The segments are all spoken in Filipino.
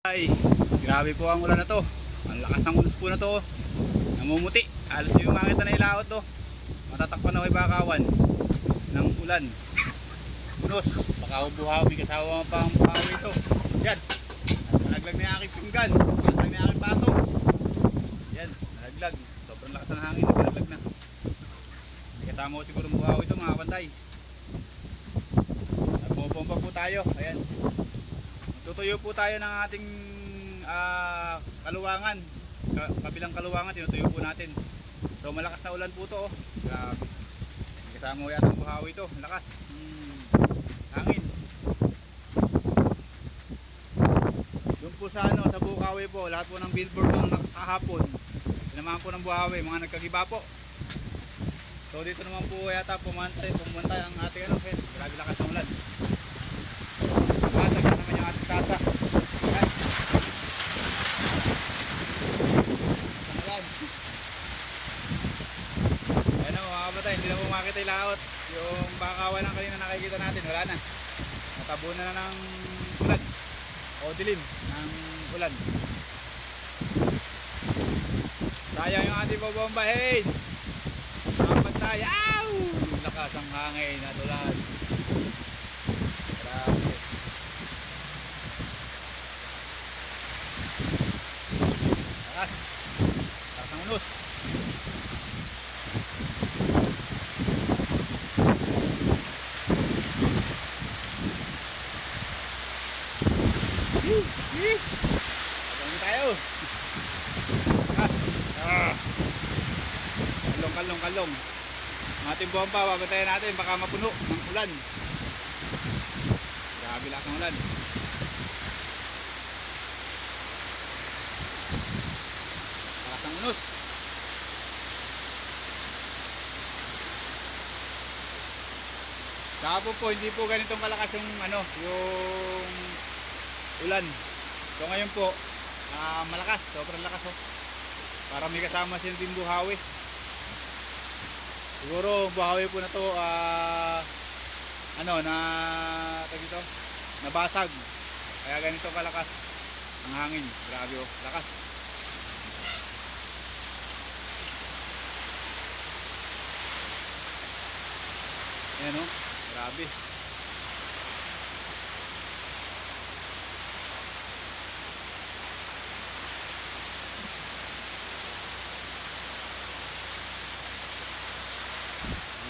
Ay, grabe po ang ulan na to. Ang lakas ng unos po na to. Namumuti. Halos yung makita na ilaot to. Matatakpan na may bakawan ng ulan. Unos, baka buhawi kasawa pa ang buhawi ito. Yan. Nalaglag na yung aking pinggan. Nalaglag na yung aking baso. Yan, nalaglag. Sobrang lakas ng hangin. Nalaglag na. May kasama ko siguro buhawi ito mga kapantay. Nagpupompa po tayo. Ayan. Tutuyo po tayo ng ating kaluwangan. Kabilang kaluwangan, tinutuyo po natin. So malakas na ulan po to. Grabe. Kasama ko yata ang buhawi ito. Malakas. Hangin. Doon po sa sa Bukawi po, lahat po ng billboard ng kahapon. Sinamahan po ng buhawi, mga nagkagiba po. So dito naman po yata pumunta ang ating grabe lakas ng ulan. Basag na naman yung ating tasa. Ayan o mga kabatay, hindi na po makita yung laot. Yung bakawan lang kanina nakikita natin, wala na. Natabunan na ng ulan o dilim ng ulan. Sayang yung ating babombahin. Mga kabatay, lakas ang hangin at ulan. Grabe. Lakas ng unos. Pagkain tayo. Kalong. Ating bomba, babantayan natin baka mapuno ng ulan. Grabe lakas ng ulan. Lakas ng unos. Kahapon po hindi po ganitong kalakas yung yung ulan. So ngayon po malakas, sobrang lakas Para may kasama siyang buhawi. Siguro buhawi po na to nabasag. Kaya ganito kalakas ang hangin. Grabe lakas. Ayan grabe.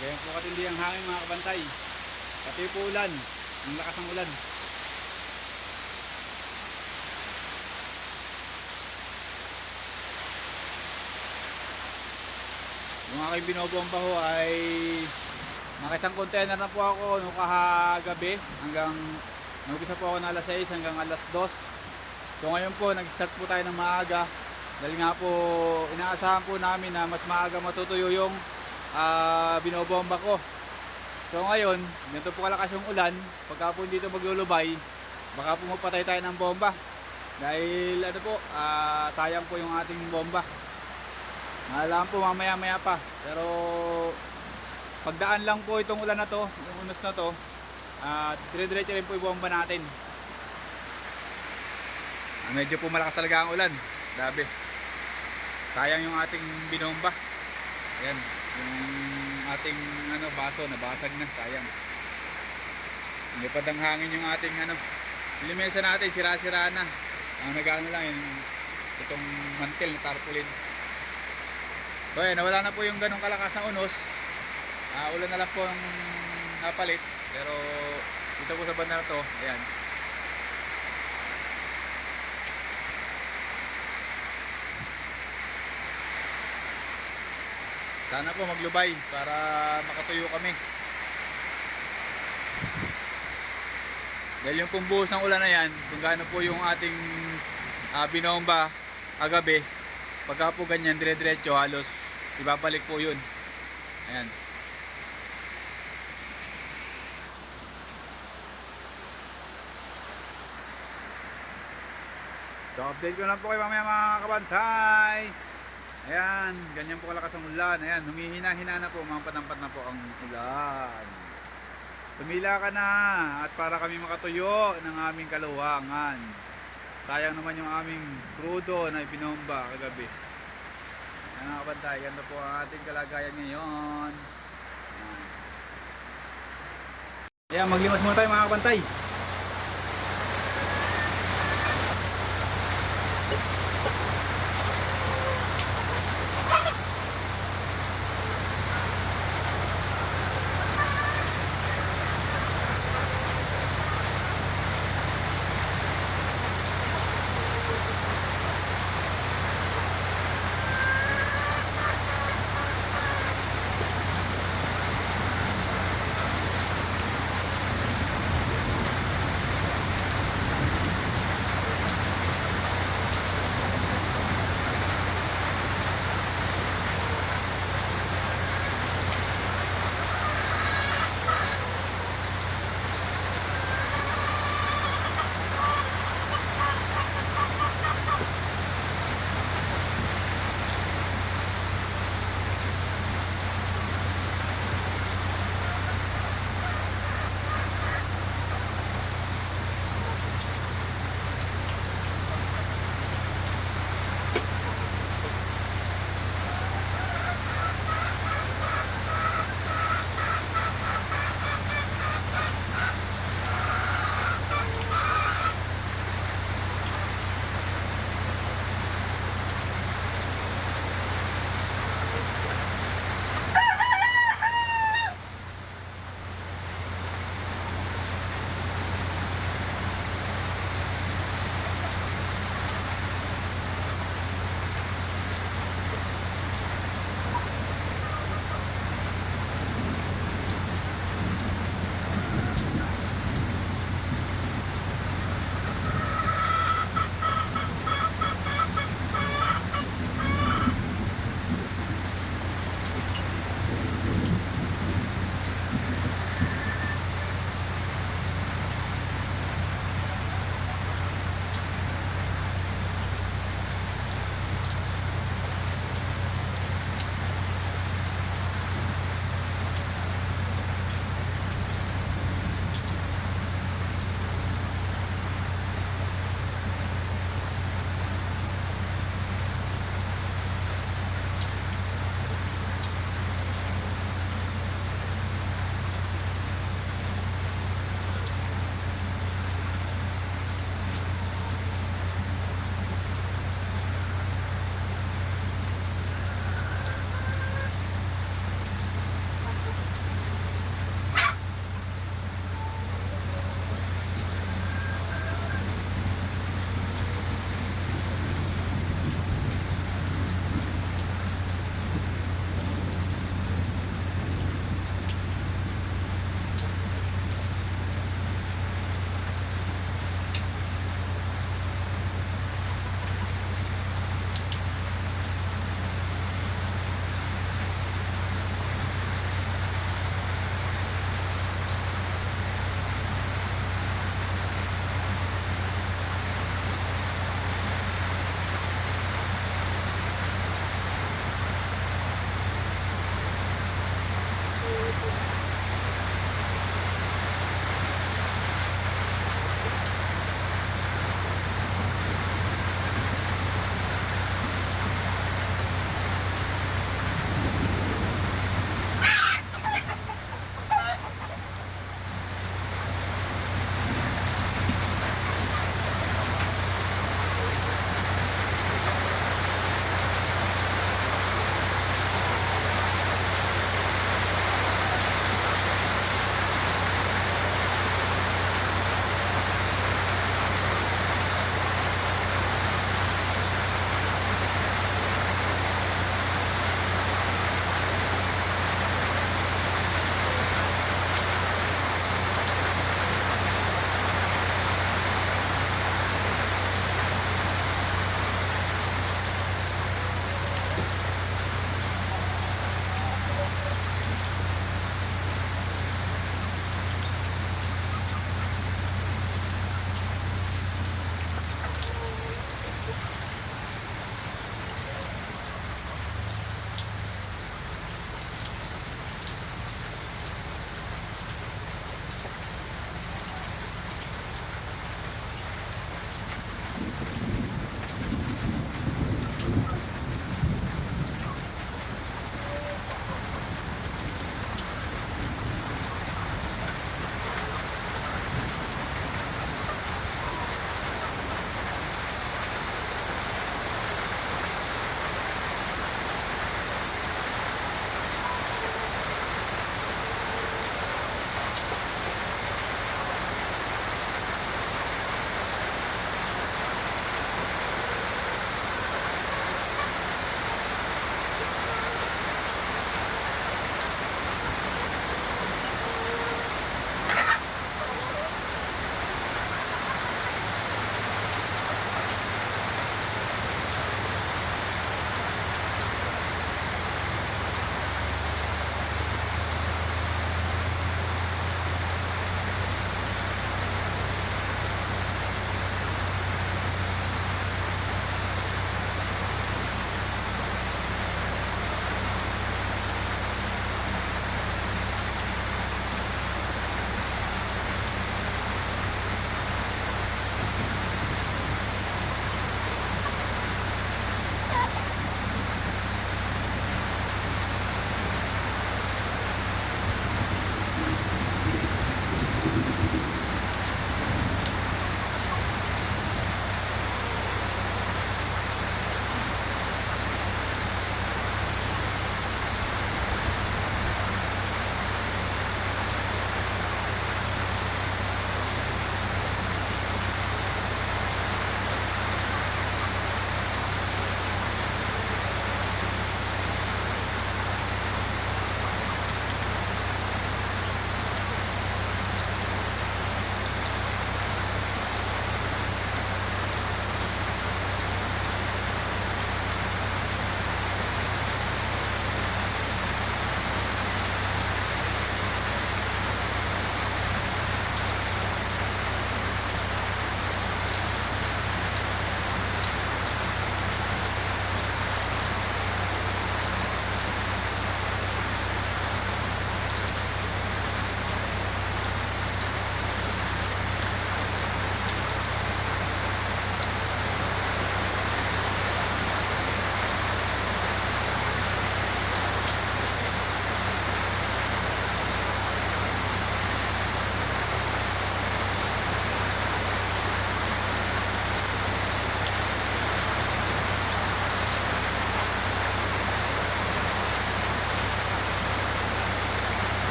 Ganyan po katindi ang hangin mga kabantay. Pati po ulan. Ang lakas ng ulan. Yung aking binobomba ay nakisang container na po ako nung kahagabi. Hanggang nag-umpisa po ako na alas 6 hanggang alas 2. So ngayon po nag-start po tayo ng maaga. Dahil nga po inaasahan po namin na mas maaga matutuyo yung binobomba ko. So ngayon, ganito po kalakas yung ulan. Pagka po dito maglulubay, baka po magpatay tayo ng bomba. Dahil sayang po yung ating bomba. Alam po mamaya pa. Pero pagdaan lang po itong ulan na to, yung unos na to, dire-diretso rin po yung bomba natin. Medyo po malakas talaga ang ulan. Grabe. Sayang yung ating binomba. Ayan, yung ating baso nabasag na, sayang. Lipad ang hangin yung ating limesa natin, sira-sira na. Ang nagano lang itong mantel na tarpaulin. So ayan, nawala na po yung ganong kalakas na unos. Ulan na lang po ang napalit. Pero dito po sa banda na to, ayan. Sana po maglubay para makatuyo kami. Dahil yung pong buhos ng ulan na yan, kung gaano po yung ating binomba kagabi, pagka po ganyan dire-diretso halos ibabalik po yun. Ayan. So update ko lang po kayo mamaya mga kabantay. Ayan, ganyan po kalakas ang ulan. Ayan, humihina-hina na po, mampat-ampat na po ang ulan. Tumila ka na at para kami makatuyo ng aming kaluwangan. sayang naman yung aming crudo na ibinomba kagabi. Ayan mga kabantay, ganda po ang ating kalagayan ngayon. Ayan, maglimas muna tayo mga kabantay.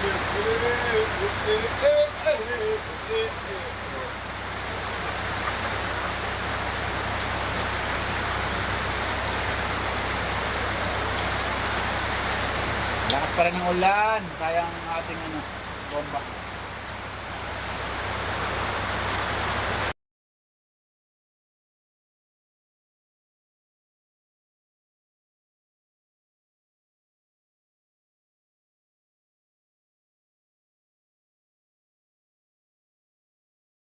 Lakas pa rin ng ulan. Sayang ang ating ano, bomba.